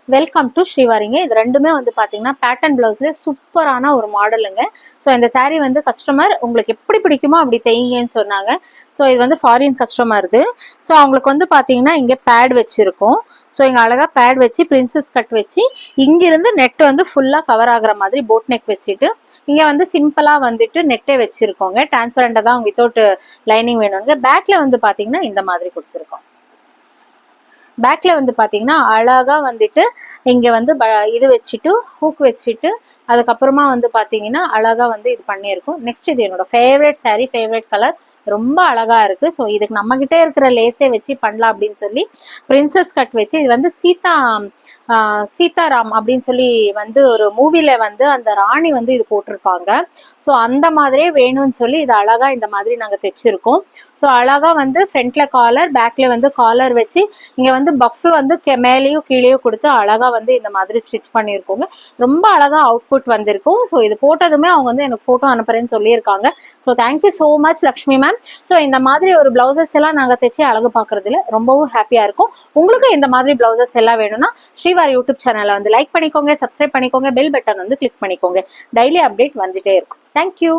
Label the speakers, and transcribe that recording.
Speaker 1: Welcome to ஸ்ரீவாரிங்க. இது ரெண்டுமே வந்து பார்த்தீங்கன்னா பேட்டர்ன் பிளவுஸ்ல சூப்பரான ஒரு மாடலுங்க. ஸோ இந்த saree வந்து கஸ்டமர் உங்களுக்கு எப்படி பிடிக்குமோ அப்படி தைங்கன்னு சொன்னாங்க. ஸோ இது வந்து ஃபாரின் கஸ்டமர் இது. ஸோ அவங்களுக்கு வந்து பார்த்தீங்கன்னா இங்கே பேட் வச்சிருக்கோம். ஸோ இங்கே அழகாக பேட் வச்சு பிரின்சஸ் கட் வச்சு இங்கிருந்து நெட் வந்து ஃபுல்லாக கவர் ஆகிற மாதிரி போட் நெக் வச்சுட்டு இங்கே வந்து சிம்பிளாக வந்துட்டு நெட்டே வச்சுருக்கோங்க. டிரான்ஸ்பரண்டாக தான் வித்தவுட் லைனிங் வேணுங்க. பேக்கில் வந்து பார்த்தீங்கன்னா இந்த மாதிரி கொடுத்துருக்கோம். பேக்கில் வந்து பார்த்தீங்கன்னா அழகாக வந்துட்டு இங்கே வந்து இது வச்சுட்டு ஹூக் வச்சுட்டு அதுக்கப்புறமா வந்து பார்த்தீங்கன்னா அழகாக வந்து இது பண்ணியிருக்கோம். நெக்ஸ்ட் இது என்னோட ஃபேவரட் saree, ஃபேவரட் கலர், ரொம்ப அழகா இருக்கு. ஸோ இதுக்கு நம்ம கிட்டே இருக்கிற லேஸே வச்சு பண்ணலாம் அப்படின்னு சொல்லி பிரின்சஸ் கட் வச்சு இது வந்து சீதாராம் அப்படின்னு சொல்லி வந்து ஒரு மூவில வந்து அந்த ராணி வந்து இது போட்டிருப்பாங்க. ஸோ அந்த மாதிரியே வேணும்னு சொல்லி இது அழகா இந்த மாதிரி நாங்கள் தைச்சிருக்கோம். ஸோ அழகா வந்து ஃப்ரண்ட்ல காலர், பேக்ல வந்து காலர் வச்சு இங்க வந்து பஃப் வந்து மேலேயும் கீழேயும் கொடுத்து அழகா வந்து இந்த மாதிரி ஸ்டிச் பண்ணியிருக்கோங்க. ரொம்ப அழகா அவுட்புட் வந்திருக்கும். ஸோ இது போட்டதுமே அவங்க வந்து எனக்கு போட்டோ அனுப்புறேன்னு சொல்லியிருக்காங்க. So thank you so much Lakshmi ma'am. So இந்த மாதிரி ஒரு பிளவுசஸ் எல்லாம் நாங்கள் தைச்சு அழகு பார்க்கறதுல ரொம்பவும் ஹாப்பியா இருக்கும். உங்களுக்கு இந்த மாதிரி பிளவுசஸ் எல்லாம் வேணும்னா ஸ்ரீவாரி யூடியூப் சேனலை வந்து லைக் பண்ணிக்கோங்க, சப்ஸ்கிரைப் பண்ணிக்கோங்க, பெல் பட்டன் வந்து கிளிக் பண்ணிக்கோங்க. டெய்லி அப்டேட் வந்துட்டே இருக்கும். தேங்க்யூ.